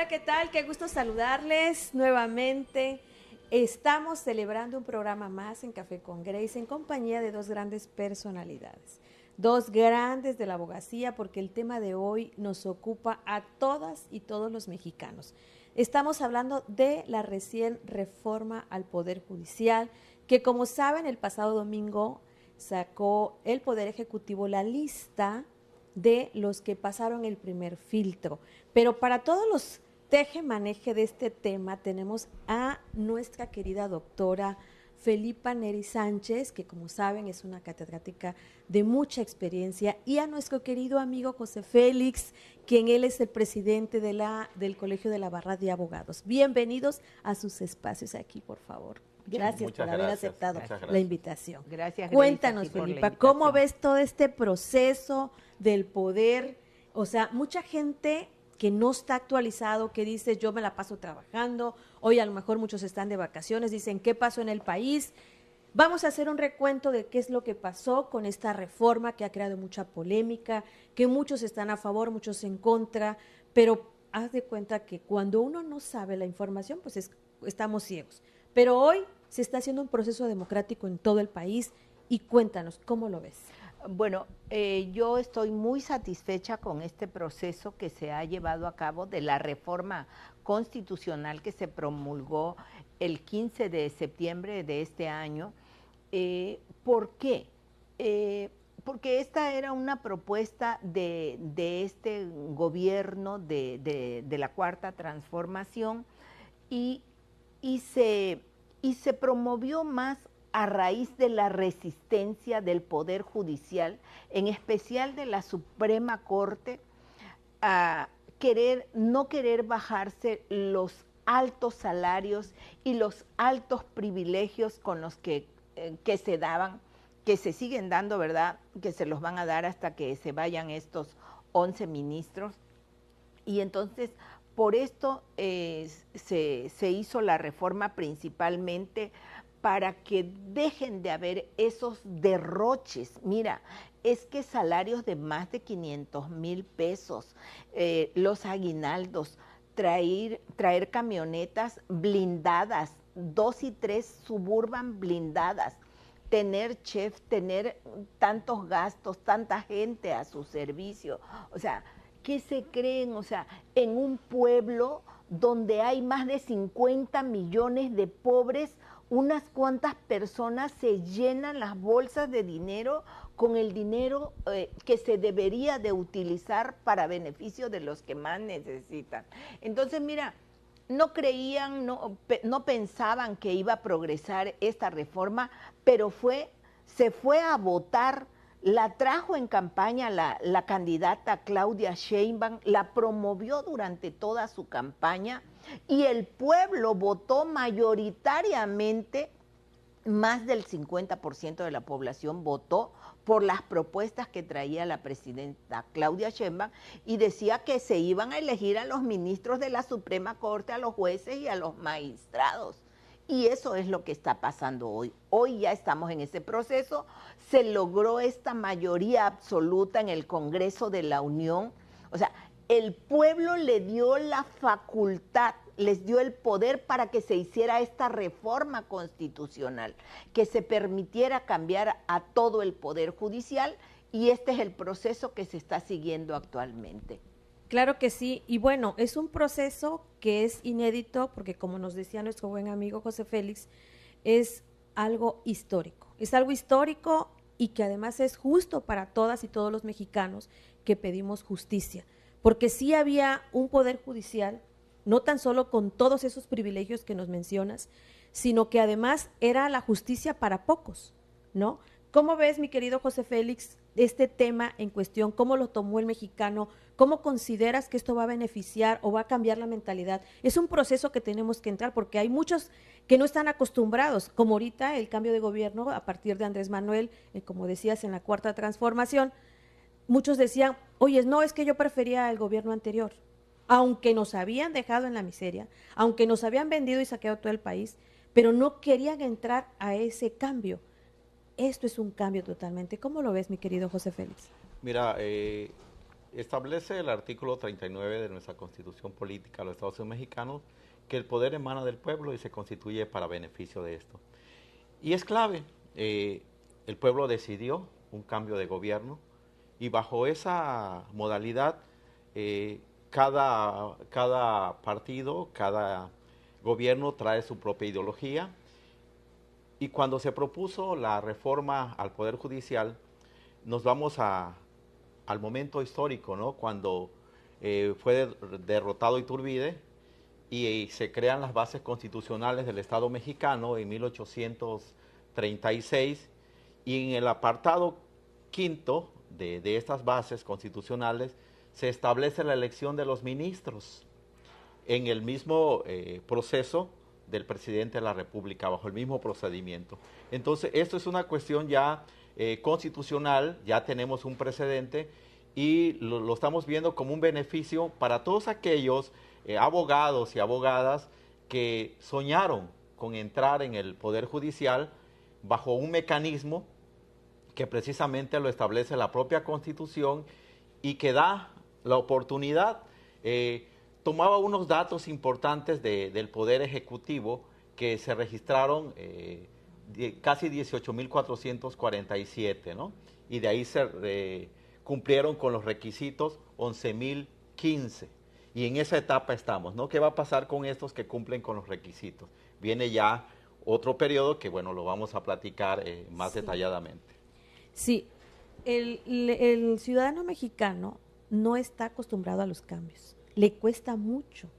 ¿qué tal? Qué gusto saludarles nuevamente. Estamos celebrando un programa más en Café con Grace en compañía de dos grandes personalidades, dos grandes de la abogacía, porque el tema de hoy nos ocupa a todas y todos los mexicanos. Estamos hablando de la recién reforma al Poder Judicial, que como saben, el pasado domingo sacó el Poder Ejecutivo la lista de los que pasaron el primer filtro. Pero para todos los teje-maneje de este tema tenemos a nuestra querida doctora Felipa Neri Sánchez, que como saben es una catedrática de mucha experiencia, y a nuestro querido amigo José Félix, quien él es el presidente del Colegio de la Barra de Abogados. Bienvenidos a sus espacios aquí, por favor. Gracias por haber aceptado la invitación. Gracias. Cuéntanos, Felipa, ¿cómo ves todo este proceso del poder? O sea, mucha gente que no está actualizado, que dice yo me la paso trabajando, hoy a lo mejor muchos están de vacaciones, dicen ¿qué pasó en el país? Vamos a hacer un recuento de qué es lo que pasó con esta reforma que ha creado mucha polémica, que muchos están a favor, muchos en contra, pero haz de cuenta que cuando uno no sabe la información, pues estamos ciegos. Pero hoy se está haciendo un proceso democrático en todo el país y cuéntanos, ¿cómo lo ves? Bueno, yo estoy muy satisfecha con este proceso que se ha llevado a cabo de la reforma constitucional que se promulgó el 15 de septiembre de este año. ¿Por qué? Porque esta era una propuesta de este gobierno de la Cuarta Transformación y se promovió más a raíz de la resistencia del Poder Judicial, en especial de la Suprema Corte, a no querer bajarse los altos salarios y los altos privilegios con los que se daban, que se siguen dando, ¿verdad?, que se los van a dar hasta que se vayan estos 11 ministros. Y entonces, por esto se hizo la reforma principalmente para que dejen de haber esos derroches. Mira, es que salarios de más de 500,000 pesos, los aguinaldos, traer camionetas blindadas, 2 y 3 Suburban blindadas, tener chef, tener tantos gastos, tanta gente a su servicio. O sea, ¿qué se creen? O sea, en un pueblo donde hay más de 50 millones de pobres, unas cuantas personas se llenan las bolsas de dinero con el dinero que se debería de utilizar para beneficio de los que más necesitan. Entonces, mira, no creían, no pensaban que iba a progresar esta reforma, pero se fue a votar. La trajo en campaña la candidata Claudia Sheinbaum, la promovió durante toda su campaña y el pueblo votó mayoritariamente, más del 50% de la población votó por las propuestas que traía la presidenta Claudia Sheinbaum y decía que se iban a elegir a los ministros de la Suprema Corte, a los jueces y a los magistrados. Y eso es lo que está pasando hoy. Hoy ya estamos en ese proceso. Se logró esta mayoría absoluta en el Congreso de la Unión. O sea, el pueblo le dio la facultad, les dio el poder para que se hiciera esta reforma constitucional, que se permitiera cambiar a todo el Poder Judicial, y este es el proceso que se está siguiendo actualmente. Claro que sí, y bueno, es un proceso que es inédito porque como nos decía nuestro buen amigo José Félix, es algo histórico y que además es justo para todas y todos los mexicanos que pedimos justicia, porque sí había un poder judicial, no tan solo con todos esos privilegios que nos mencionas, sino que además era la justicia para pocos, ¿no? ¿Cómo ves, mi querido José Félix, este tema en cuestión? ¿Cómo lo tomó el mexicano? ¿Cómo consideras que esto va a beneficiar o va a cambiar la mentalidad? Es un proceso que tenemos que entrar porque hay muchos que no están acostumbrados, como ahorita el cambio de gobierno a partir de Andrés Manuel, como decías, en la Cuarta Transformación. Muchos decían, oye, no, es que yo prefería el gobierno anterior, aunque nos habían dejado en la miseria, aunque nos habían vendido y saqueado todo el país, pero no querían entrar a ese cambio. Esto es un cambio totalmente. ¿Cómo lo ves, mi querido José Félix? Mira, Establece el artículo 39 de nuestra Constitución Política de los Estados Unidos Mexicanos que el poder emana del pueblo y se constituye para beneficio de esto. Y es clave, el pueblo decidió un cambio de gobierno y bajo esa modalidad cada partido, cada gobierno trae su propia ideología. Y cuando se propuso la reforma al Poder Judicial, nos vamos al momento histórico, ¿no? Cuando fue derrotado Iturbide y se crean las bases constitucionales del Estado mexicano en 1836, y en el apartado quinto de estas bases constitucionales se establece la elección de los ministros en el mismo proceso del presidente de la República, bajo el mismo procedimiento. Entonces, esto es una cuestión ya constitucional, ya tenemos un precedente y lo estamos viendo como un beneficio para todos aquellos abogados y abogadas que soñaron con entrar en el Poder Judicial bajo un mecanismo que precisamente lo establece la propia Constitución y que da la oportunidad. Tomaba unos datos importantes del Poder Ejecutivo que se registraron casi 18.447, ¿no? Y de ahí se cumplieron con los requisitos 11.015. Y en esa etapa estamos, ¿no? ¿Qué va a pasar con estos que cumplen con los requisitos? Viene ya otro periodo que, bueno, lo vamos a platicar más detalladamente. Sí, el ciudadano mexicano no está acostumbrado a los cambios. Le cuesta mucho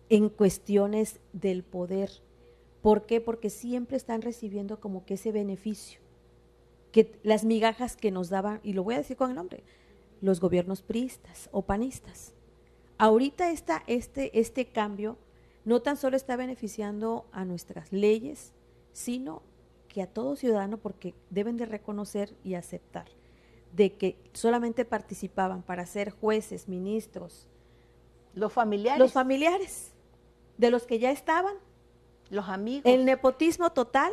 en cuestiones del poder. ¿Por qué? Porque siempre están recibiendo como que ese beneficio, que las migajas que nos daban, y lo voy a decir con el nombre, los gobiernos priistas o panistas. Ahorita este cambio no tan solo está beneficiando a nuestras leyes, sino que a todo ciudadano, porque deben de reconocer y aceptar de que solamente participaban para ser jueces, ministros, los familiares de los que ya estaban, los amigos, el nepotismo total,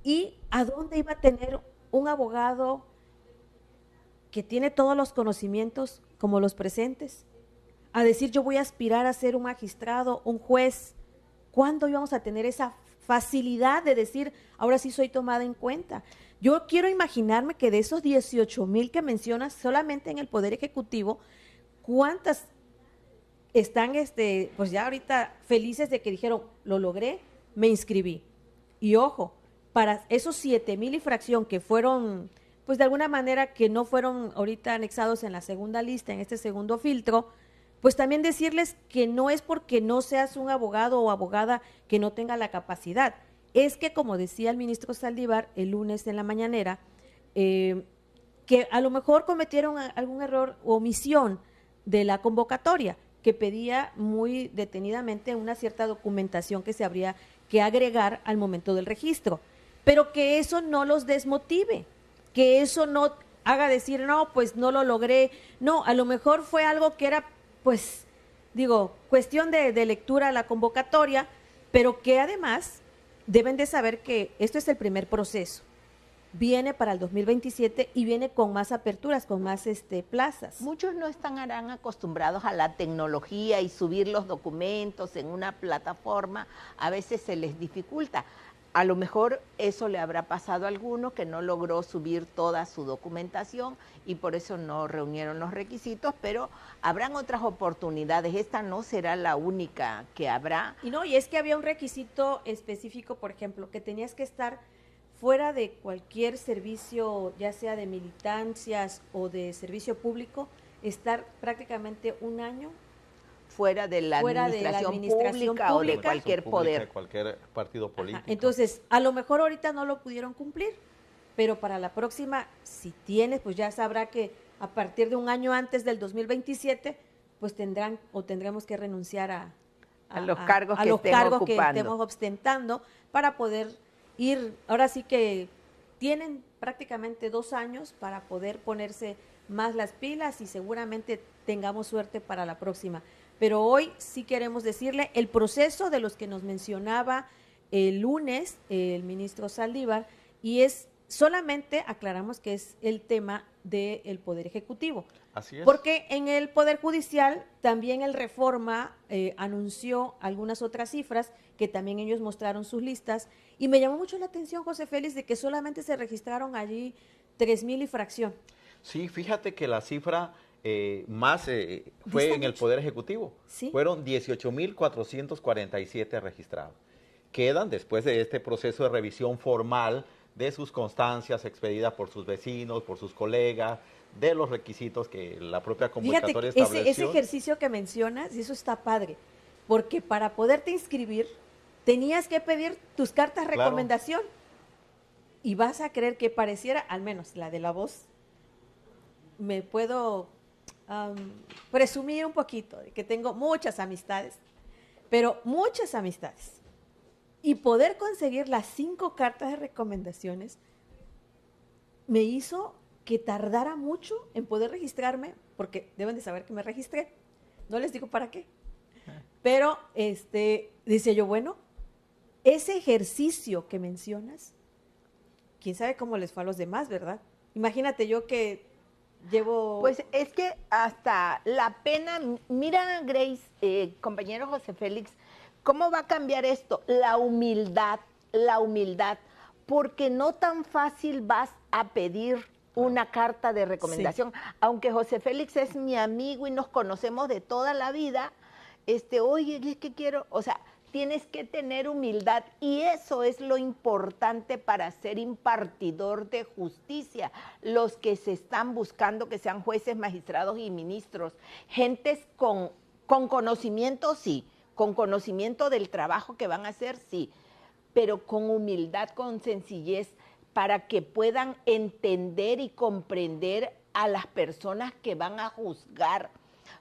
y a dónde iba a tener un abogado que tiene todos los conocimientos como los presentes, a decir yo voy a aspirar a ser un magistrado, un juez. ¿Cuándo íbamos a tener esa facilidad de decir ahora sí soy tomada en cuenta? Yo quiero imaginarme que de esos 18,000 que mencionas solamente en el Poder Ejecutivo, ¿cuántas están pues ya ahorita felices de que dijeron, lo logré, me inscribí? Y ojo, para esos 7,000 y fracción que fueron, pues de alguna manera que no fueron ahorita anexados en la segunda lista, en este segundo filtro, pues también decirles que no es porque no seas un abogado o abogada que no tenga la capacidad, es que como decía el ministro Saldívar el lunes en la mañanera, que a lo mejor cometieron algún error o omisión de la convocatoria, que pedía muy detenidamente una cierta documentación que se habría que agregar al momento del registro, pero que eso no los desmotive, que eso no haga decir, no, pues no lo logré, no, a lo mejor fue algo que era, pues, digo, cuestión de lectura a la convocatoria, pero que además deben de saber que esto es el primer proceso. Viene para el 2027 y viene con más aperturas, con más plazas. Muchos no estarán acostumbrados a la tecnología y subir los documentos en una plataforma, a veces se les dificulta. A lo mejor eso le habrá pasado a alguno que no logró subir toda su documentación y por eso no reunieron los requisitos, pero habrán otras oportunidades. Esta no será la única que habrá. Y es que había un requisito específico, por ejemplo, que tenías que estar fuera de cualquier servicio, ya sea de militancias o de servicio público, estar prácticamente un año fuera de la administración pública o de cualquier poder. Cualquier partido político. Ajá. Entonces, a lo mejor ahorita no lo pudieron cumplir, pero para la próxima, si tienes, pues ya sabrá que a partir de un año antes del 2027, pues tendremos que renunciar a los cargos que estemos ostentando para poder ir. Ahora sí que tienen prácticamente 2 años para poder ponerse más las pilas y seguramente tengamos suerte para la próxima. Pero hoy sí queremos decirle el proceso de los que nos mencionaba el lunes el ministro Saldívar, y es solamente aclaramos que es el tema del Poder Ejecutivo. Así es. Porque en el Poder Judicial también el Reforma anunció algunas otras cifras que también ellos mostraron sus listas y me llamó mucho la atención, José Félix, de que solamente se registraron allí 3,000 y fracción. Sí, fíjate que la cifra más fue en el Poder Ejecutivo. ¿Sí? Fueron 18,447 registrados. Quedan, después de este proceso de revisión formal de sus constancias expedidas por sus vecinos, por sus colegas, de los requisitos que la propia convocatoria estableció. Ese ejercicio que mencionas, eso está padre, porque para poderte inscribir tenías que pedir tus cartas de recomendación y vas a creer que pareciera, al menos la de La Voz, me puedo presumir un poquito de que tengo muchas amistades, pero muchas amistades. Y poder conseguir las 5 cartas de recomendaciones me hizo que tardara mucho en poder registrarme, porque deben de saber que me registré. No les digo para qué. Pero decía yo, bueno, ese ejercicio que mencionas, quién sabe cómo les fue a los demás, ¿verdad? Imagínate yo que llevo... Pues es que hasta la pena, mira Grace, compañero José Félix, ¿cómo va a cambiar esto? La humildad, porque no tan fácil vas a pedir una carta de recomendación. Sí. Aunque José Félix es mi amigo y nos conocemos de toda la vida, oye, es que quiero, o sea, tienes que tener humildad y eso es lo importante para ser impartidor de justicia. Los que se están buscando que sean jueces, magistrados y ministros, gentes con conocimiento, sí, con conocimiento del trabajo que van a hacer, sí, pero con humildad, con sencillez, para que puedan entender y comprender a las personas que van a juzgar,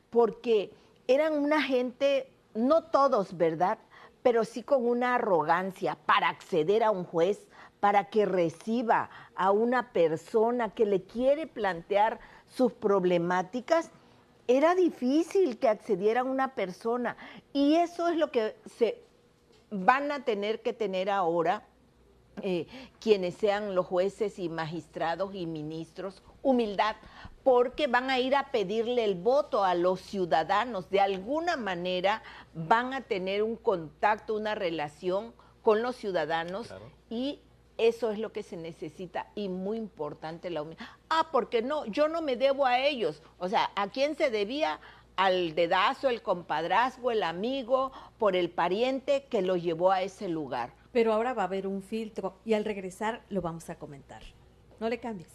porque eran una gente, no todos, ¿verdad?, pero sí con una arrogancia para acceder a un juez, para que reciba a una persona que le quiere plantear sus problemáticas. Era difícil que accediera una persona y eso es lo que se van a tener que tener ahora quienes sean los jueces y magistrados y ministros, humildad, porque van a ir a pedirle el voto a los ciudadanos. De alguna manera van a tener un contacto, una relación con los ciudadanos, claro. Y eso es lo que se necesita y muy importante la humildad. Porque no, yo no me debo a ellos. O sea, ¿a quién se debía? Al dedazo, el compadrazgo, el amigo, por el pariente que lo llevó a ese lugar. Pero ahora va a haber un filtro y al regresar lo vamos a comentar. No le cambies.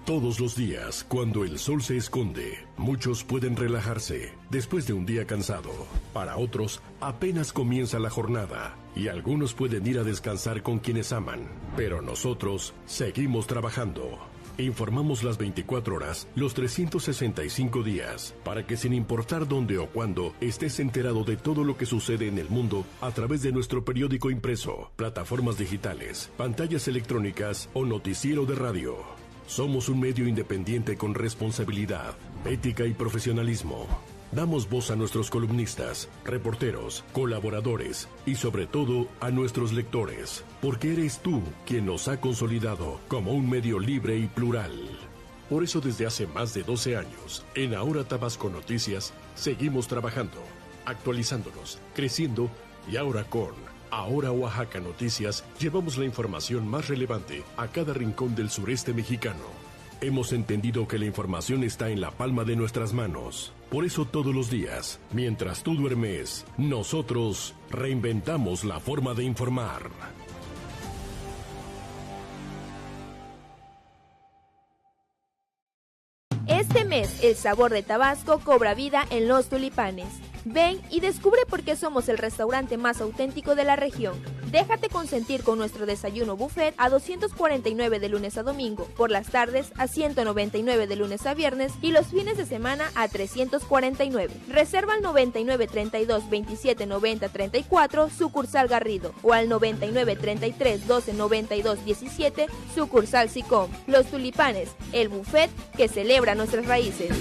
Todos los días, cuando el sol se esconde, muchos pueden relajarse después de un día cansado. Para otros, apenas comienza la jornada y algunos pueden ir a descansar con quienes aman. Pero nosotros seguimos trabajando. Informamos las 24 horas, los 365 días, para que sin importar dónde o cuándo, estés enterado de todo lo que sucede en el mundo a través de nuestro periódico impreso, plataformas digitales, pantallas electrónicas o noticiero de radio. Somos un medio independiente con responsabilidad, ética y profesionalismo. Damos voz a nuestros columnistas, reporteros, colaboradores y sobre todo a nuestros lectores, porque eres tú quien nos ha consolidado como un medio libre y plural. Por eso desde hace más de 12 años, en Ahora Tabasco Noticias, seguimos trabajando, actualizándonos, creciendo y ahora con Ahora Oaxaca Noticias llevamos la información más relevante a cada rincón del sureste mexicano. Hemos entendido que la información está en la palma de nuestras manos. Por eso todos los días, mientras tú duermes, nosotros reinventamos la forma de informar. Este mes, el sabor de Tabasco cobra vida en Los Tulipanes. Ven y descubre por qué somos el restaurante más auténtico de la región. Déjate consentir con nuestro desayuno buffet a 249 de lunes a domingo, por las tardes a 199 de lunes a viernes y los fines de semana a 349. Reserva al 99 32 27 90 34, sucursal Garrido, o al 99 33 12 92 17, sucursal SICOM. Los Tulipanes, el buffet que celebra nuestras raíces.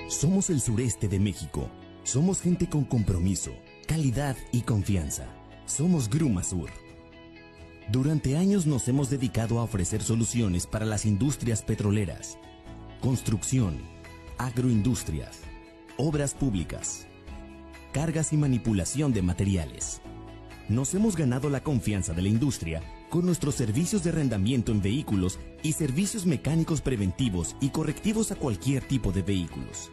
Somos el sureste de México. Somos gente con compromiso, calidad y confianza. Somos Gruma Sur. Durante años nos hemos dedicado a ofrecer soluciones para las industrias petroleras, construcción, agroindustrias, obras públicas, cargas y manipulación de materiales. Nos hemos ganado la confianza de la industria con nuestros servicios de arrendamiento en vehículos y servicios mecánicos preventivos y correctivos a cualquier tipo de vehículos.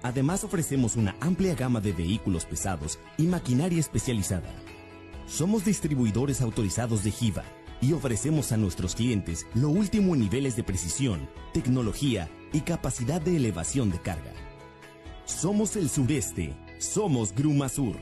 Además, ofrecemos una amplia gama de vehículos pesados y maquinaria especializada. Somos distribuidores autorizados de Giva y ofrecemos a nuestros clientes lo último en niveles de precisión, tecnología y capacidad de elevación de carga. Somos el sureste, somos Gruma Sur.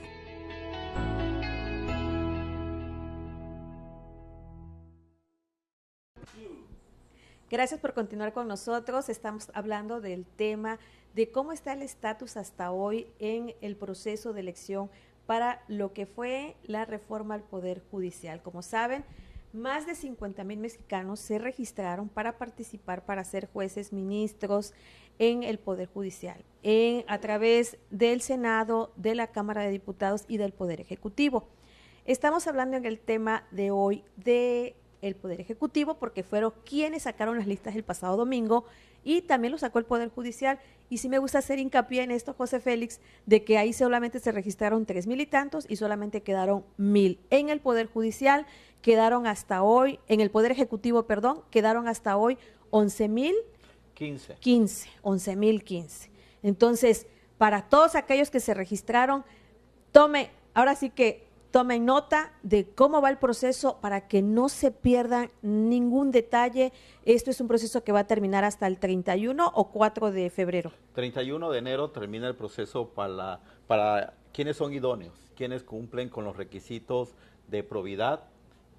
Gracias por continuar con nosotros. Estamos hablando del tema de cómo está el estatus hasta hoy en el proceso de elección para lo que fue la reforma al Poder Judicial. Como saben, más de 50,000 mexicanos se registraron para participar, para ser jueces, ministros en el Poder Judicial, a través del Senado, de la Cámara de Diputados y del Poder Ejecutivo. Estamos hablando en el tema de hoy de el Poder Ejecutivo, porque fueron quienes sacaron las listas el pasado domingo y también lo sacó el Poder Judicial. Y sí me gusta hacer hincapié en esto, José Félix, de que ahí solamente se registraron 3,000 y tantos y solamente quedaron 1,000. En el Poder Judicial quedaron hasta hoy, en el Poder Ejecutivo, perdón, quedaron hasta hoy 11,015. Entonces, para todos aquellos que se registraron, ahora sí que tomen nota de cómo va el proceso para que no se pierdan ningún detalle. Esto es un proceso que va a terminar hasta el 31 o 4 de febrero. 31 de enero termina el proceso para quienes son idóneos, quienes cumplen con los requisitos de probidad,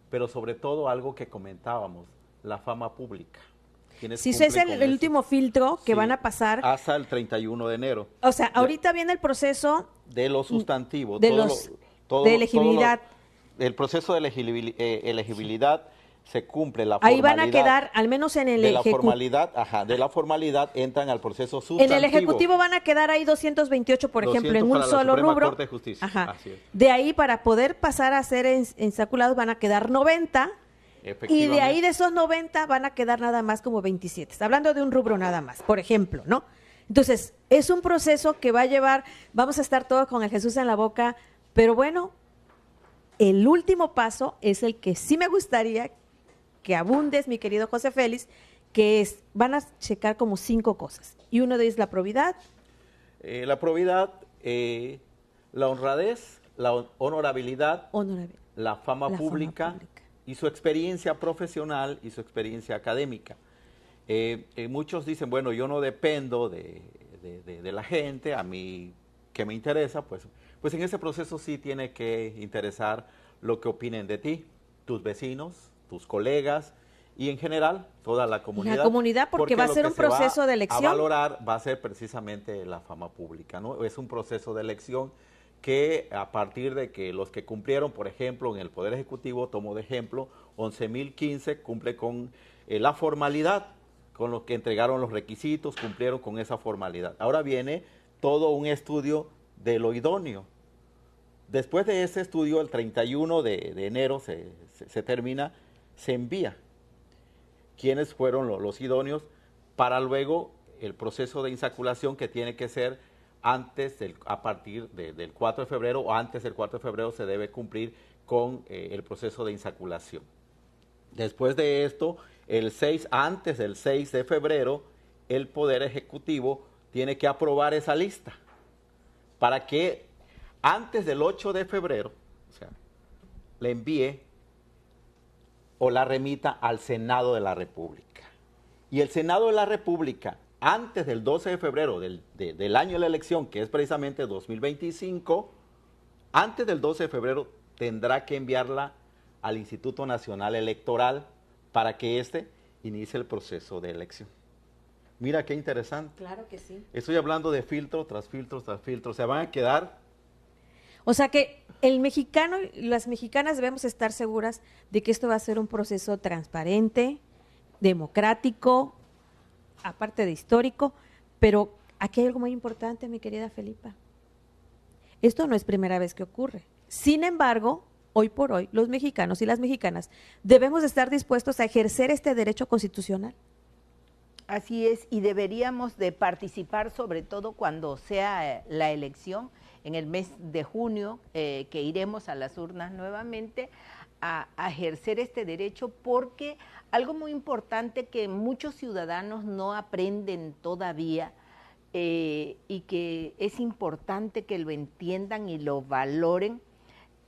pero sobre todo algo que comentábamos, la fama pública. Si ese es el último filtro que van a pasar. Hasta el 31 de enero. O sea, ahorita viene el proceso de los sustantivos. De elegibilidad. El proceso de elegibilidad se cumple. La ahí van a quedar, al menos en el de la formalidad entran al proceso sustantivo. En el Ejecutivo van a quedar ahí 228, por ejemplo, en un solo rubro. Corte de Justicia. Ajá. De ahí, para poder pasar a ser ensaculados, van a quedar 90. Y de ahí, de esos 90, van a quedar nada más como 27. Está hablando de un rubro nada más, por ejemplo, ¿no? Entonces, es un proceso que va a llevar, vamos a estar todos con el Jesús en la boca. Pero bueno, el último paso es el que sí me gustaría que abundes, mi querido José Félix, que van a checar como 5 cosas. Y uno de ellos es la probidad. La probidad, la honradez, la honorabilidad, la fama pública y su experiencia profesional y su experiencia académica. Muchos dicen, bueno, yo no dependo de la gente, a mí que me interesa, pues en ese proceso sí tiene que interesar lo que opinen de ti, tus vecinos, tus colegas y en general toda la comunidad. La comunidad, porque va a ser un proceso de elección. A valorar va a ser precisamente la fama pública, ¿no? Es un proceso de elección que a partir de que los que cumplieron, por ejemplo, en el Poder Ejecutivo, tomo de ejemplo, 11.015 cumple con la formalidad, con los que entregaron los requisitos, cumplieron con esa formalidad. Ahora viene todo un estudio de lo idóneo. Después de ese estudio, el 31 de enero se termina, se envía quiénes fueron los idóneos para luego el proceso de insaculación que tiene que ser a partir del 4 de febrero o antes del 4 de febrero se debe cumplir con el proceso de insaculación. Después de esto, antes del 6 de febrero, el Poder Ejecutivo tiene que aprobar esa lista para que antes del 8 de febrero, o sea, le envíe o la remita al Senado de la República. Y el Senado de la República, antes del 12 de febrero del año de la elección, que es precisamente 2025, antes del 12 de febrero tendrá que enviarla al Instituto Nacional Electoral para que éste inicie el proceso de elección. Mira qué interesante. Claro que sí. Estoy hablando de filtro tras filtro tras filtro. Se van a quedar. O sea que el mexicano y las mexicanas debemos estar seguras de que esto va a ser un proceso transparente, democrático, aparte de histórico, pero aquí hay algo muy importante, mi querida Felipa. Esto no es primera vez que ocurre. Sin embargo, hoy por hoy, los mexicanos y las mexicanas debemos estar dispuestos a ejercer este derecho constitucional. Así es, y deberíamos de participar sobre todo cuando sea la elección, en el mes de junio, que iremos a las urnas nuevamente a ejercer este derecho, porque algo muy importante que muchos ciudadanos no aprenden todavía y que es importante que lo entiendan y lo valoren,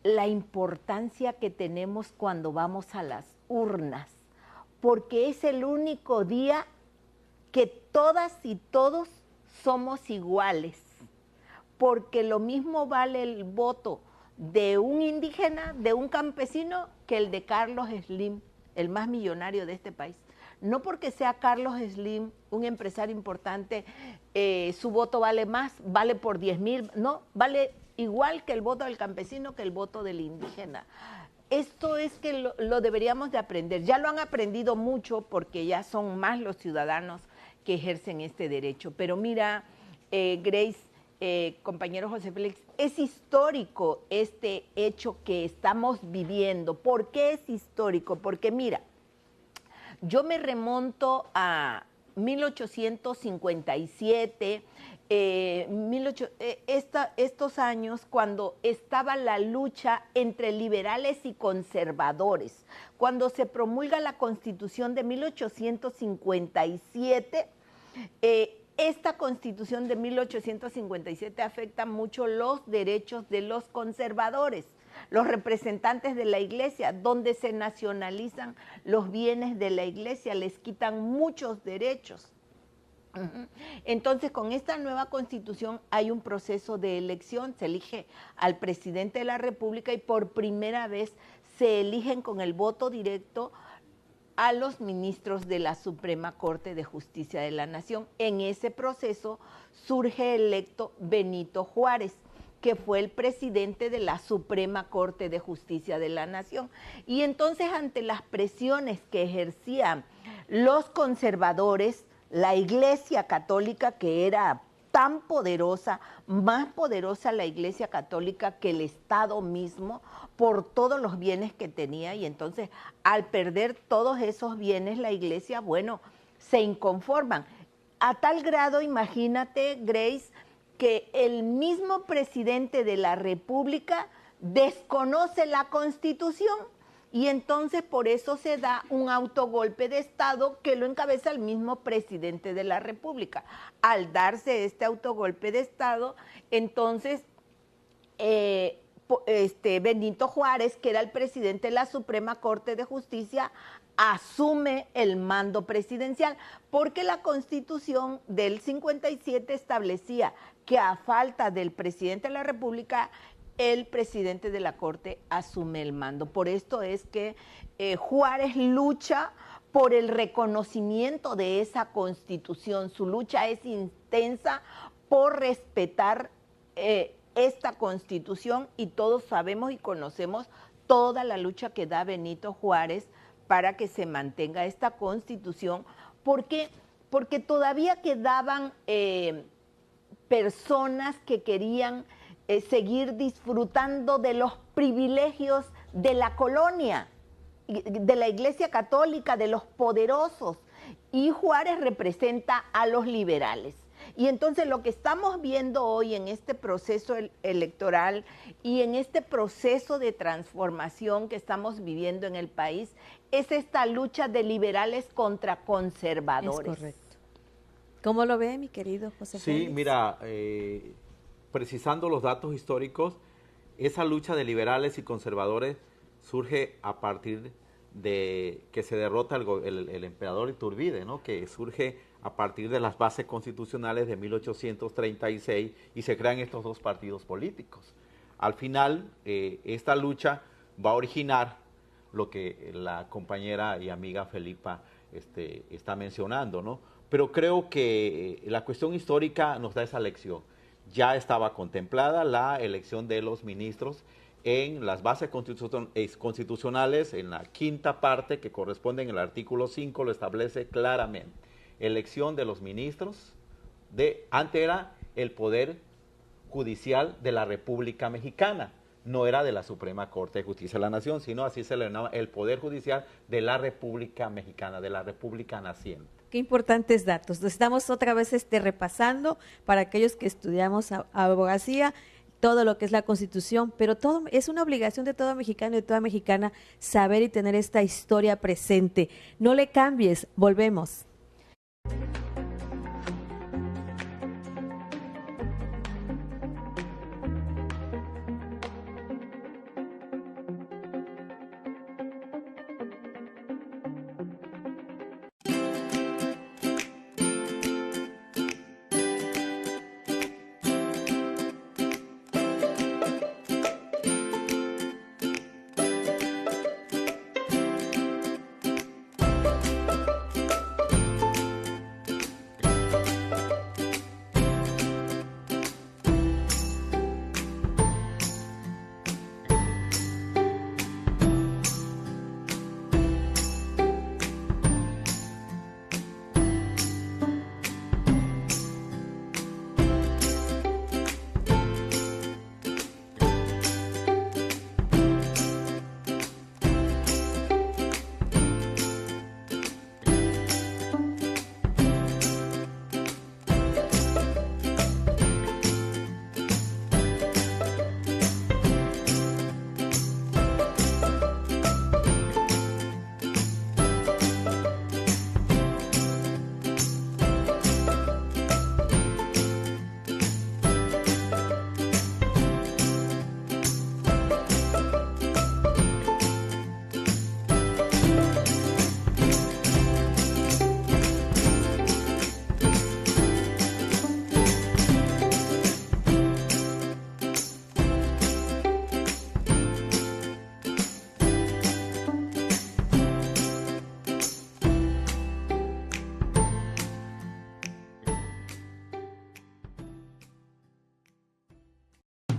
la importancia que tenemos cuando vamos a las urnas, porque es el único día que todas y todos somos iguales, porque lo mismo vale el voto de un indígena, de un campesino, que el de Carlos Slim, el más millonario de este país. No porque sea Carlos Slim un empresario importante, su voto vale más, vale por 10,000, no, vale igual que el voto del campesino, que el voto del indígena. Esto es que lo deberíamos de aprender. Ya lo han aprendido mucho porque ya son más los ciudadanos que ejercen este derecho. Pero mira, Grace, compañero José Félix, es histórico este hecho que estamos viviendo. ¿Por qué es histórico? Porque mira, yo me remonto a 1857, estos años cuando estaba la lucha entre liberales y conservadores, cuando se promulga la Constitución de 1857, esta Constitución de 1857 afecta mucho los derechos de los conservadores, los representantes de la iglesia, donde se nacionalizan los bienes de la iglesia, les quitan muchos derechos. Entonces, con esta nueva Constitución hay un proceso de elección, se elige al presidente de la República y por primera vez se eligen con el voto directo a los ministros de la Suprema Corte de Justicia de la Nación. En ese proceso surge electo Benito Juárez, que fue el presidente de la Suprema Corte de Justicia de la Nación. Y entonces, ante las presiones que ejercían los conservadores, la Iglesia Católica, que era tan poderosa, más poderosa la Iglesia Católica que el Estado mismo, por todos los bienes que tenía, y entonces al perder todos esos bienes la Iglesia, bueno, se inconforman. A tal grado, imagínate, Grace, que el mismo presidente de la República desconoce la Constitución y entonces por eso se da un autogolpe de Estado que lo encabeza el mismo presidente de la República. Al darse este autogolpe de Estado, entonces Benito Juárez, que era el presidente de la Suprema Corte de Justicia, asume el mando presidencial, porque la Constitución del 57 establecía que a falta del presidente de la República, el presidente de la Corte asume el mando. Por esto es que Juárez lucha por el reconocimiento de esa Constitución. Su lucha es intensa por respetar esta Constitución, y todos sabemos y conocemos toda la lucha que da Benito Juárez para que se mantenga esta Constitución, porque todavía quedaban personas que querían seguir disfrutando de los privilegios de la colonia, de la Iglesia Católica, de los poderosos, y Juárez representa a los liberales. Y entonces lo que estamos viendo hoy en este proceso electoral y en este proceso de transformación que estamos viviendo en el país es esta lucha de liberales contra conservadores. Es correcto. ¿Cómo lo ve, mi querido José Félix? Sí, mira, precisando los datos históricos, esa lucha de liberales y conservadores surge a partir de que se derrota el emperador Iturbide, ¿no? Que surge a partir de las bases constitucionales de 1836 y se crean estos dos partidos políticos. Al final, esta lucha va a originar lo que la compañera y amiga Felipa está mencionando, ¿no? Pero creo que la cuestión histórica nos da esa lección. Ya estaba contemplada la elección de los ministros en las bases constitucionales, en la quinta parte que corresponde en el artículo 5, lo establece claramente. Elección de los ministros, antes era el Poder Judicial de la República Mexicana, no era de la Suprema Corte de Justicia de la Nación, sino así se le llamaba el Poder Judicial de la República Mexicana, de la República Naciente. Qué importantes datos. Lo estamos otra vez repasando para aquellos que estudiamos abogacía, todo lo que es la Constitución, pero todo es una obligación de todo mexicano y de toda mexicana saber y tener esta historia presente. No le cambies, volvemos.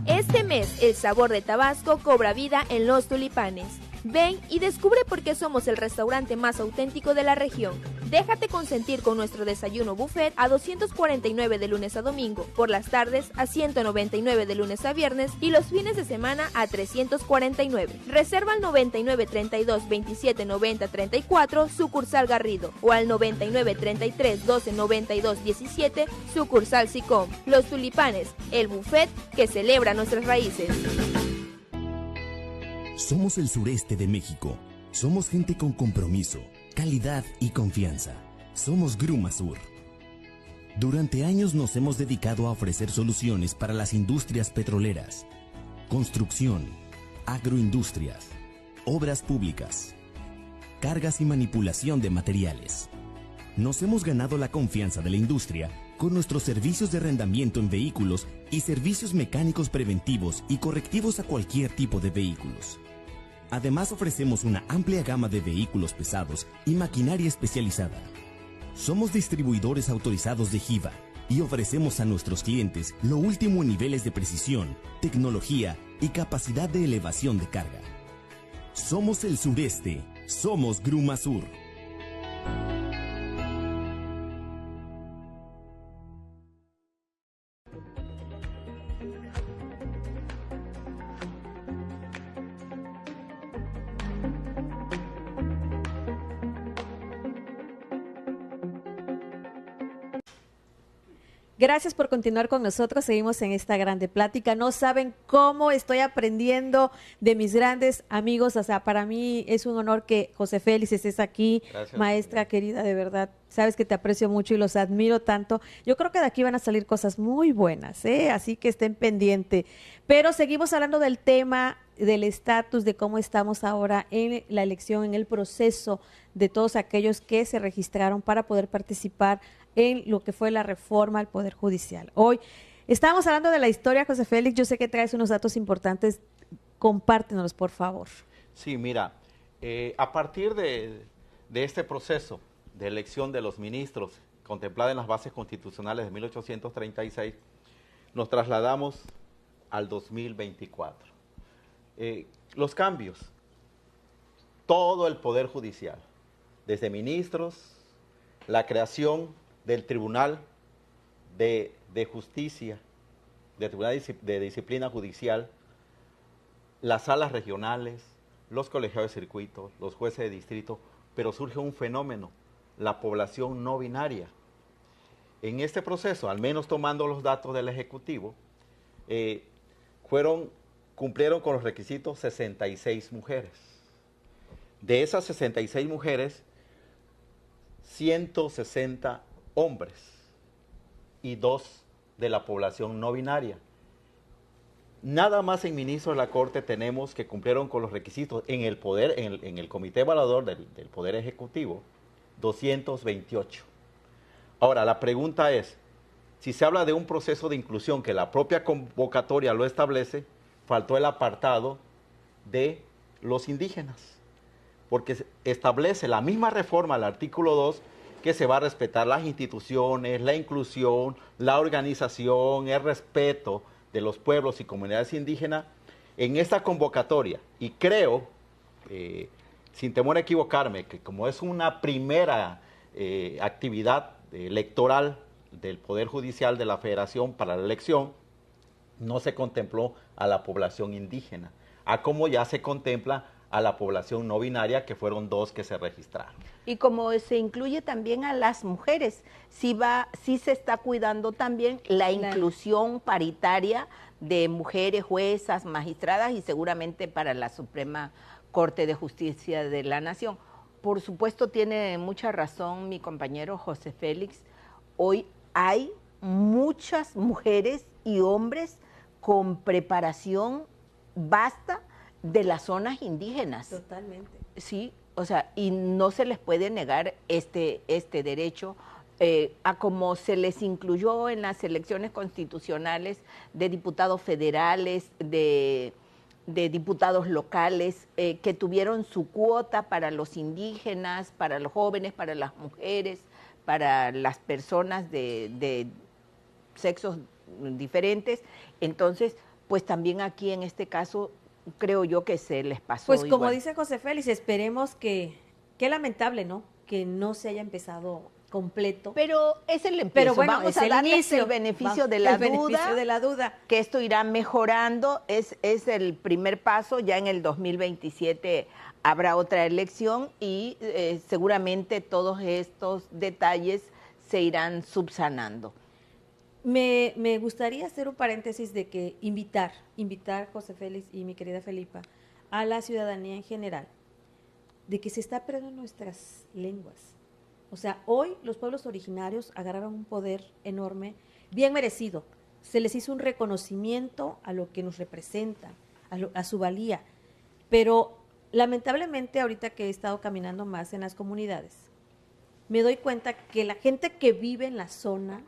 Este mes, el sabor de Tabasco cobra vida en Los Tulipanes. Ven y descubre por qué somos el restaurante más auténtico de la región. Déjate consentir con nuestro desayuno buffet a 249 de lunes a domingo, por las tardes a 199 de lunes a viernes y los fines de semana a 349. Reserva al 99 32 27 90 34, sucursal Garrido, o al 99 33 12 92 17, sucursal Sicom. Los Tulipanes, el buffet que celebra nuestras raíces. Somos el sureste de México. Somos gente con compromiso, calidad y confianza. Somos Gruma Sur. Durante años nos hemos dedicado a ofrecer soluciones para las industrias petroleras, construcción, agroindustrias, obras públicas, cargas y manipulación de materiales. Nos hemos ganado la confianza de la industria con nuestros servicios de arrendamiento en vehículos y servicios mecánicos preventivos y correctivos a cualquier tipo de vehículos. Además, ofrecemos una amplia gama de vehículos pesados y maquinaria especializada. Somos distribuidores autorizados de Giva y ofrecemos a nuestros clientes lo último en niveles de precisión, tecnología y capacidad de elevación de carga. Somos el sureste, somos Gruma Sur. Gracias por continuar con nosotros. Seguimos en esta grande plática. No saben cómo estoy aprendiendo de mis grandes amigos. O sea, para mí es un honor que José Félix estés aquí. Gracias, maestra querida, de verdad. Sabes que te aprecio mucho y los admiro tanto. Yo creo que de aquí van a salir cosas muy buenas, ¿eh? Así que estén pendientes. Pero seguimos hablando del tema, del estatus, de cómo estamos ahora en la elección, en el proceso de todos aquellos que se registraron para poder participar en lo que fue la reforma al Poder Judicial. Hoy estamos hablando de la historia, José Félix. Yo sé que traes unos datos importantes. Compártenos, por favor. Sí, mira, a partir de este proceso de elección de los ministros contemplada en las bases constitucionales de 1836, nos trasladamos al 2024. Los cambios, todo el Poder Judicial, desde ministros, la creación del Tribunal de Justicia, del Tribunal de Disciplina Judicial, las salas regionales, los colegiados de circuito, los jueces de distrito, pero surge un fenómeno, la población no binaria. En este proceso, al menos tomando los datos del Ejecutivo, cumplieron con los requisitos 66 mujeres. De esas 66 mujeres, 160 hombres y 2 de la población no binaria. Nada más en ministros de la Corte tenemos que cumplieron con los requisitos en el poder, en el comité evaluador del Poder Ejecutivo, 228. Ahora, la pregunta es, si se habla de un proceso de inclusión que la propia convocatoria lo establece, faltó el apartado de los indígenas, porque establece la misma reforma al artículo 2 que se va a respetar las instituciones, la inclusión, la organización, el respeto de los pueblos y comunidades indígenas en esta convocatoria. Y creo, sin temor a equivocarme, que como es una primera actividad electoral del Poder Judicial de la Federación para la elección, no se contempló a la población indígena, a como ya se contempla a la población no binaria, que fueron 2 que se registraron. Y como se incluye también a las mujeres, sí se está cuidando también la inclusión paritaria de mujeres, juezas, magistradas y seguramente para la Suprema Corte de Justicia de la Nación. Por supuesto, tiene mucha razón mi compañero José Félix. Hoy hay muchas mujeres y hombres con preparación vasta de las zonas indígenas. Totalmente. Sí, o sea, y no se les puede negar este derecho a como se les incluyó en las elecciones constitucionales de diputados federales, de diputados locales, que tuvieron su cuota para los indígenas, para los jóvenes, para las mujeres, para las personas de sexos diferentes. Entonces, pues también aquí en este caso creo yo que se les pasó pues como igual. dice José Félix, esperemos que, qué lamentable, ¿no? Que no se haya empezado completo. Pero es el empiezo. Pero bueno, vamos es a el darles inicio. el beneficio Vamos, de la el beneficio duda, de la duda, que esto irá mejorando, es el primer paso. Ya en el 2027 habrá otra elección y seguramente todos estos detalles se irán subsanando. Me gustaría hacer un paréntesis de que invitar José Félix y mi querida Felipa a la ciudadanía en general, de que se está perdiendo nuestras lenguas. O sea, hoy los pueblos originarios agarraron un poder enorme, bien merecido. se les hizo un reconocimiento a lo que nos representa, a su valía. Pero lamentablemente ahorita que he estado caminando más en las comunidades, me doy cuenta que la gente que vive en la zona,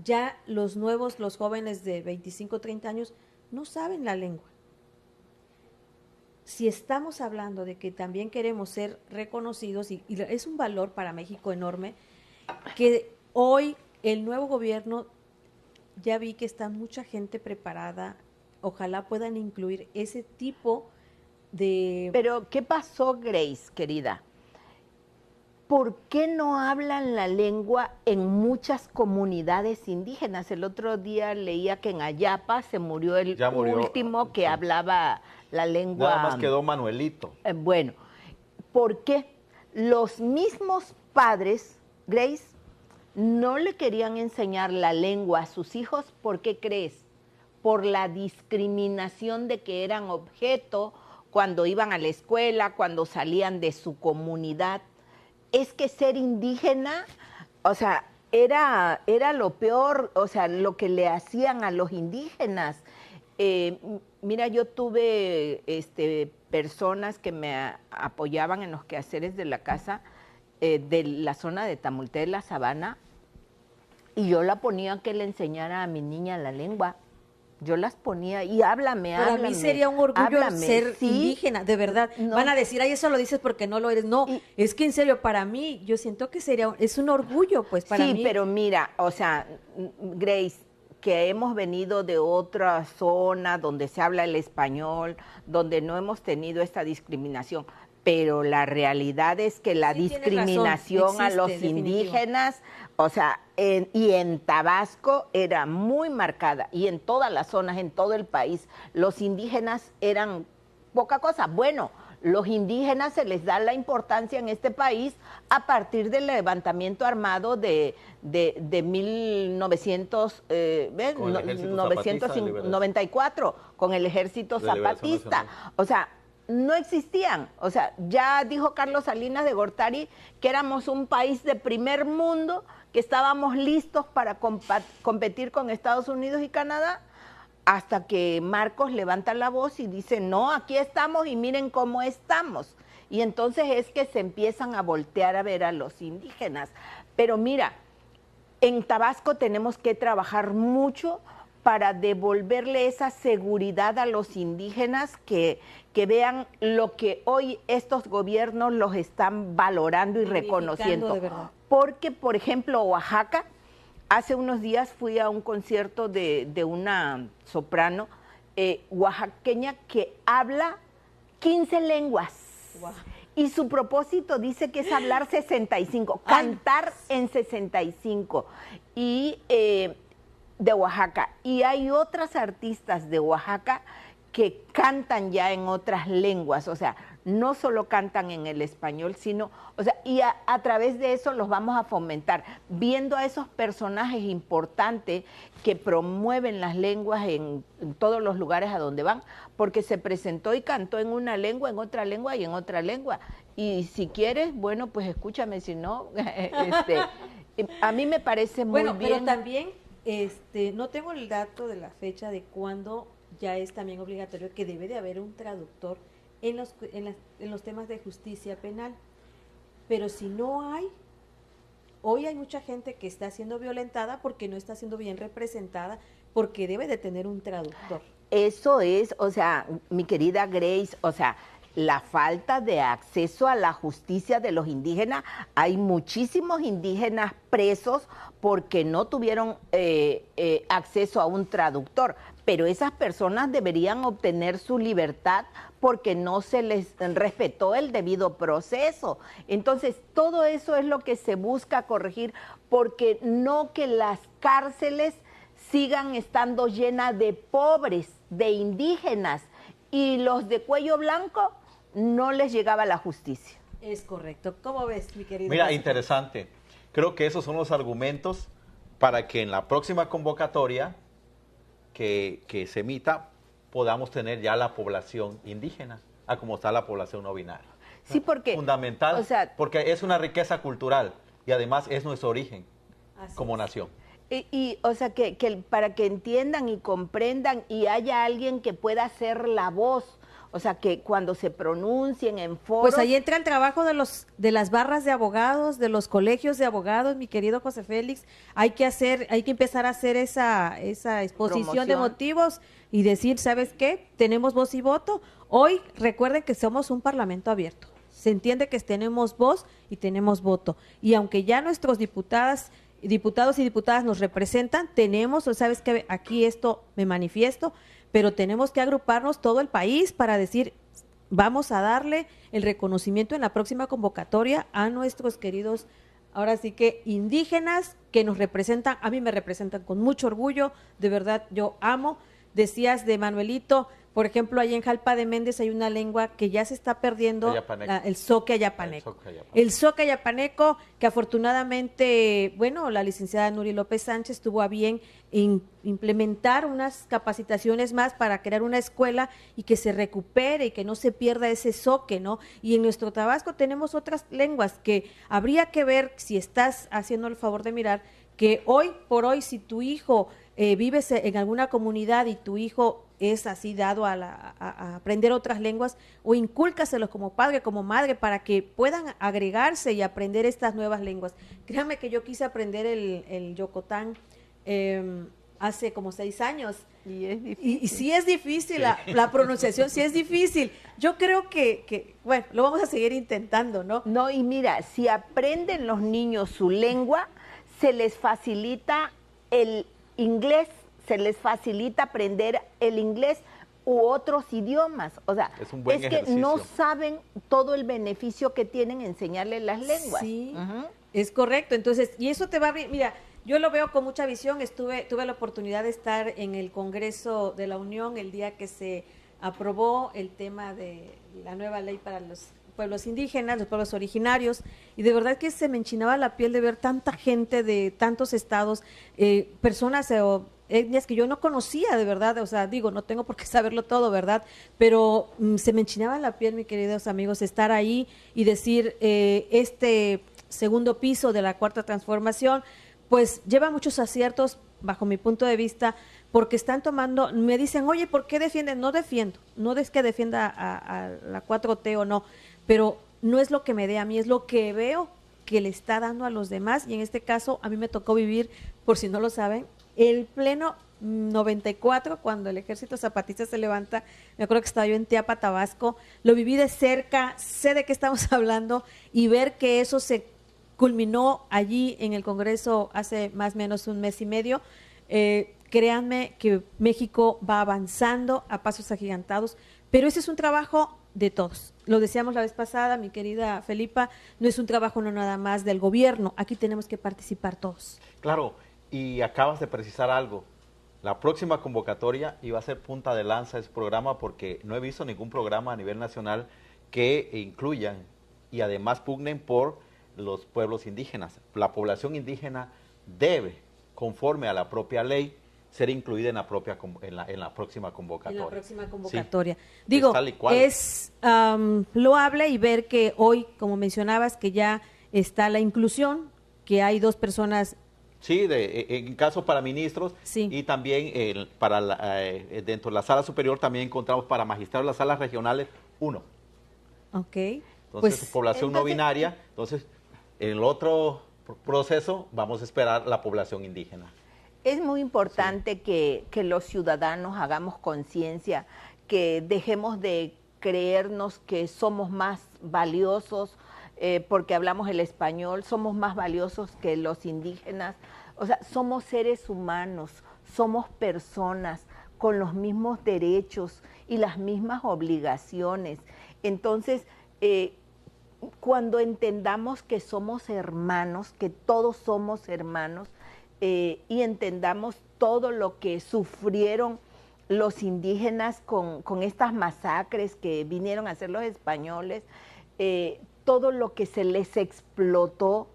ya los jóvenes de 25, 30 años, no saben la lengua. Si estamos hablando de que también queremos ser reconocidos, y es un valor para México enorme, que hoy el nuevo gobierno, ya vi que está mucha gente preparada, ojalá puedan incluir ese tipo de... Pero, ¿qué pasó, Grace, querida? ¿Por qué no hablan la lengua en muchas comunidades indígenas? El otro día leía que en Ayapa se murió último que hablaba la lengua. Nada más quedó Manuelito. Bueno, ¿por qué los mismos padres, Grace, no le querían enseñar la lengua a sus hijos? ¿Por qué crees? Por la discriminación de que eran objeto cuando iban a la escuela, cuando salían de su comunidad. Es que ser indígena, o sea, era lo peor, o sea, lo que le hacían a los indígenas. Mira, yo tuve personas que me apoyaban en los quehaceres de la casa de la zona de Tamulté de la Sabana, y yo la ponía que le enseñara a mi niña la lengua. Yo las ponía y háblame. Para mí sería un orgullo ser indígena, de verdad. No. Van a decir, ay, eso lo dices porque no lo eres. No, es que en serio, para mí, yo siento que es un orgullo, pues, para mí. Sí, pero mira, o sea, Grace, que hemos venido de otra zona donde se habla el español, donde no hemos tenido esta discriminación, pero la realidad es que la discriminación a los indígenas, o sea, y en Tabasco era muy marcada, y en todas las zonas, en todo el país, los indígenas eran poca cosa. Bueno, los indígenas se les da la importancia en este país a partir del levantamiento armado de 1994, con el ejército zapatista. O sea, no existían. O sea, ya dijo Carlos Salinas de Gortari que éramos un país de primer mundo, que estábamos listos para competir con Estados Unidos y Canadá, hasta que Marcos levanta la voz y dice, no, aquí estamos y miren cómo estamos. Y entonces es que se empiezan a voltear a ver a los indígenas. Pero mira, en Tabasco tenemos que trabajar mucho para devolverle esa seguridad a los indígenas, que vean lo que hoy estos gobiernos los están valorando y reconociendo. Porque, por ejemplo, Oaxaca, hace unos días fui a un concierto de una soprano oaxaqueña que habla 15 lenguas. Wow. Y su propósito dice que es hablar 65, cantar en 65. Y de Oaxaca. Y hay otras artistas de Oaxaca que cantan ya en otras lenguas, o sea, no solo cantan en el español, sino, o sea, y a través de eso los vamos a fomentar, viendo a esos personajes importantes que promueven las lenguas en todos los lugares a donde van, porque se presentó y cantó en una lengua, en otra lengua y en otra lengua. Y si quieres, bueno, pues escúchame, si no, a mí me parece muy bien. Pero también, no tengo el dato de la fecha de cuándo ya es también obligatorio que debe de haber un traductor en los temas de justicia penal. Pero si no hay, hoy hay mucha gente que está siendo violentada porque no está siendo bien representada, porque debe de tener un traductor. Eso es, o sea, mi querida Grace, o sea, la falta de acceso a la justicia de los indígenas. Hay muchísimos indígenas presos porque no tuvieron acceso a un traductor, pero esas personas deberían obtener su libertad porque no se les respetó el debido proceso. Entonces, todo eso es lo que se busca corregir, porque no que las cárceles sigan estando llenas de pobres, de indígenas, y los de cuello blanco no les llegaba la justicia. Es correcto. ¿Cómo ves, mi querido? Mira, interesante. Creo que esos son los argumentos para que en la próxima convocatoria que se emita podamos tener ya la población indígena, a como está la población no binaria. Sí, porque... Fundamental, o sea, porque es una riqueza cultural y además es nuestro origen como nación. O sea, para que entiendan y comprendan y haya alguien que pueda ser la voz. O sea, que cuando se pronuncien en foros... Pues ahí entra el trabajo de las barras de abogados, de los colegios de abogados, mi querido José Félix. Hay que empezar a hacer esa exposición de motivos y decir, ¿sabes qué? Tenemos voz y voto. Hoy recuerden que somos un parlamento abierto. Se entiende que tenemos voz y tenemos voto. Y aunque ya nuestros diputados y diputadas nos representan, tenemos, ¿sabes qué? Aquí esto me manifiesto, pero tenemos que agruparnos todo el país para decir, vamos a darle el reconocimiento en la próxima convocatoria a nuestros queridos, ahora sí que indígenas que nos representan, a mí me representan con mucho orgullo, de verdad yo amo. Decías de Manuelito, por ejemplo, allá en Jalpa de Méndez hay una lengua que ya se está perdiendo, el zoque ayapaneco. El zoque ayapaneco, que afortunadamente, bueno, la licenciada Nuri López Sánchez tuvo a bien implementar unas capacitaciones más para crear una escuela y que se recupere y que no se pierda ese zoque, ¿no? Y en nuestro Tabasco tenemos otras lenguas que habría que ver, si estás haciendo el favor de mirar, que hoy por hoy, si tu hijo vives en alguna comunidad y tu hijo es así dado a aprender otras lenguas, o incúlcaselos como padre, como madre, para que puedan agregarse y aprender estas nuevas lenguas. Créanme que yo quise aprender el yocotán hace como 6 años. Y es difícil. Y sí es difícil, la pronunciación sí es difícil. Yo creo que, bueno, lo vamos a seguir intentando, ¿no? No, y mira, si aprenden los niños su lengua, se les facilita el inglés, se les facilita aprender el inglés u otros idiomas. O sea, es que no saben todo el beneficio que tienen enseñarles las lenguas. Sí, es correcto. Entonces, y eso te va a abrir, mira, yo lo veo con mucha visión. Tuve la oportunidad de estar en el Congreso de la Unión el día que se aprobó el tema de la nueva ley para los pueblos indígenas, los pueblos originarios, y de verdad que se me enchinaba la piel de ver tanta gente de tantos estados, personas o etnias que yo no conocía, de verdad, o sea, digo, no tengo por qué saberlo todo, ¿verdad? Pero se me enchinaba la piel, mis queridos amigos, estar ahí y decir, este segundo piso de la Cuarta Transformación, pues lleva muchos aciertos, bajo mi punto de vista, porque están tomando, me dicen, oye, ¿por qué defienden? No defiendo, no es que defienda a la 4T o no, pero no es lo que me dé a mí, es lo que veo que le está dando a los demás, y en este caso a mí me tocó vivir, por si no lo saben, el pleno 94, cuando el Ejército Zapatista se levanta. Me acuerdo que estaba yo en Teapa, Tabasco, lo viví de cerca, sé de qué estamos hablando, y ver que eso se culminó allí en el Congreso hace más o menos 1 mes y medio, créanme que México va avanzando a pasos agigantados, pero ese es un trabajo de todos. Lo decíamos la vez pasada, mi querida Felipa, no es un trabajo no nada más del gobierno, aquí tenemos que participar todos. Claro, y acabas de precisar algo. La próxima convocatoria iba a ser punta de lanza de ese programa, porque no he visto ningún programa a nivel nacional que incluyan y además pugnen por los pueblos indígenas. La población indígena debe, conforme a la propia ley, ser incluida en la próxima convocatoria. En la próxima convocatoria. Sí. Digo, es loable y ver que hoy, como mencionabas, que ya está la inclusión, que hay 2 personas. Sí, en caso para ministros, sí. Y también dentro de la sala superior también encontramos para magistrados las salas regionales 1. Ok. Entonces, pues, población no binaria. Entonces, en el otro proceso vamos a esperar la población indígena. Es muy importante que los ciudadanos hagamos conciencia, que dejemos de creernos que somos más valiosos porque hablamos el español, somos más valiosos que los indígenas. O sea, somos seres humanos, somos personas con los mismos derechos y las mismas obligaciones. Entonces, cuando entendamos que somos hermanos, que todos somos hermanos, y entendamos todo lo que sufrieron los indígenas con estas masacres que vinieron a hacer los españoles, todo lo que se les explotó,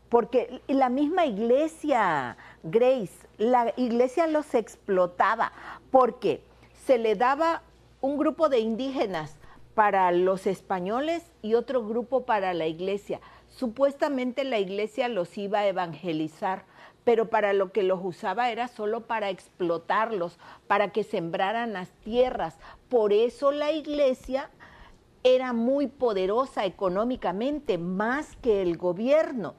porque la misma iglesia, Grace, la iglesia los explotaba, porque se le daba un grupo de indígenas para los españoles y otro grupo para la iglesia. Supuestamente la iglesia los iba a evangelizar, pero para lo que los usaba era solo para explotarlos, para que sembraran las tierras. Por eso la iglesia era muy poderosa económicamente, más que el gobierno,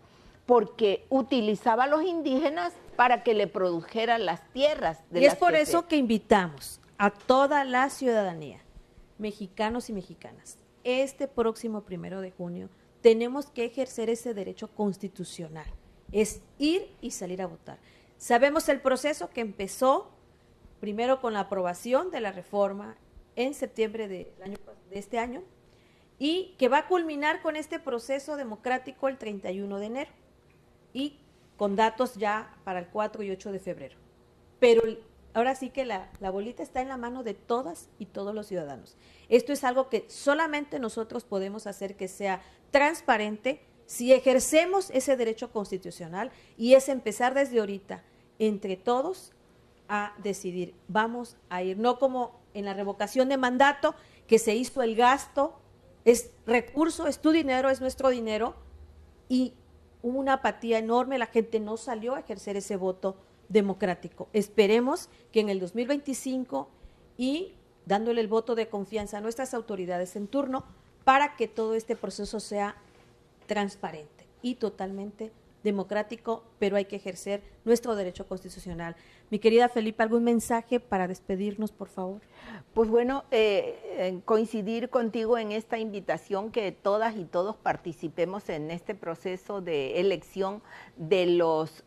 porque utilizaba a los indígenas para que le produjeran las tierras. Y es por eso que invitamos a toda la ciudadanía, mexicanos y mexicanas, este próximo 1 de junio tenemos que ejercer ese derecho constitucional, es ir y salir a votar. Sabemos el proceso que empezó primero con la aprobación de la reforma en septiembre de este año y que va a culminar con este proceso democrático el 31 de enero y con datos ya para el 4 y 8 de febrero. Pero ahora sí que la bolita está en la mano de todas y todos los ciudadanos. Esto es algo que solamente nosotros podemos hacer que sea transparente si ejercemos ese derecho constitucional y es empezar desde ahorita, entre todos, a decidir, vamos a ir, no como en la revocación de mandato, que se hizo el gasto, es recurso, es tu dinero, es nuestro dinero, y hubo una apatía enorme, la gente no salió a ejercer ese voto democrático. Esperemos que en el 2025 y dándole el voto de confianza a nuestras autoridades en turno para que todo este proceso sea transparente y totalmente democrático, pero hay que ejercer nuestro derecho constitucional. Mi querida Felipa, ¿algún mensaje para despedirnos, por favor? Pues bueno, coincidir contigo en esta invitación que todas y todos participemos en este proceso de elección de los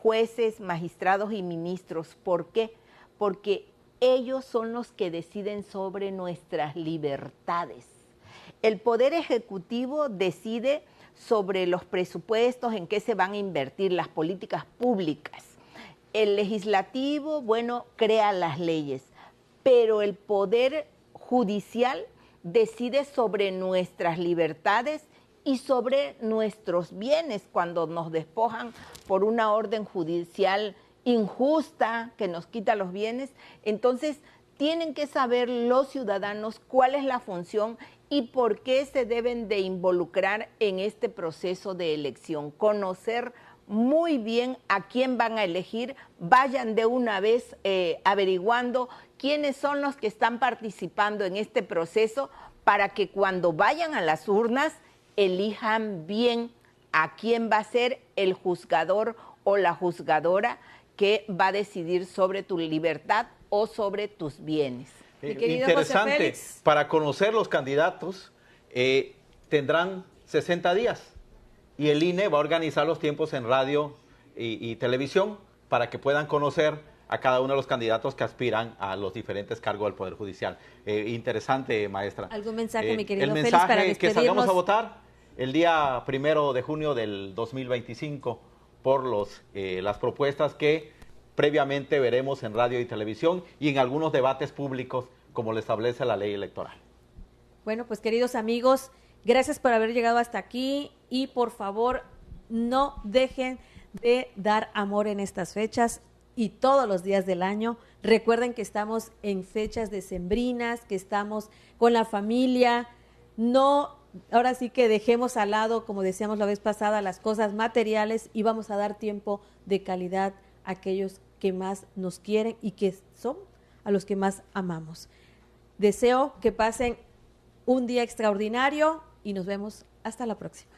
jueces, magistrados y ministros. ¿Por qué? Porque ellos son los que deciden sobre nuestras libertades. El Poder Ejecutivo decide sobre los presupuestos, en qué se van a invertir las políticas públicas. El Legislativo, bueno, crea las leyes, pero el Poder Judicial decide sobre nuestras libertades y sobre nuestros bienes cuando nos despojan por una orden judicial injusta que nos quita los bienes. Entonces, tienen que saber los ciudadanos cuál es la función y por qué se deben de involucrar en este proceso de elección. Conocer muy bien a quién van a elegir, vayan de una vez averiguando quiénes son los que están participando en este proceso para que cuando vayan a las urnas elijan bien a quién va a ser el juzgador o la juzgadora que va a decidir sobre tu libertad o sobre tus bienes. Interesante, para conocer los candidatos tendrán 60 días y el INE va a organizar los tiempos en radio y televisión para que puedan conocer a cada uno de los candidatos que aspiran a los diferentes cargos del Poder Judicial. Interesante, maestra. ¿Algún mensaje, mi querido Félix, para despedirnos? que salgamos a votar el día 1 de junio del 2025 por las propuestas que previamente veremos en radio y televisión y en algunos debates públicos como lo establece la ley electoral. Bueno, pues queridos amigos, gracias por haber llegado hasta aquí y por favor no dejen de dar amor en estas fechas y todos los días del año. Recuerden que estamos en fechas decembrinas, que estamos con la familia, ahora sí que dejemos al lado, como decíamos la vez pasada, las cosas materiales y vamos a dar tiempo de calidad a aquellos que más nos quieren y que son a los que más amamos. Deseo que pasen un día extraordinario y nos vemos hasta la próxima.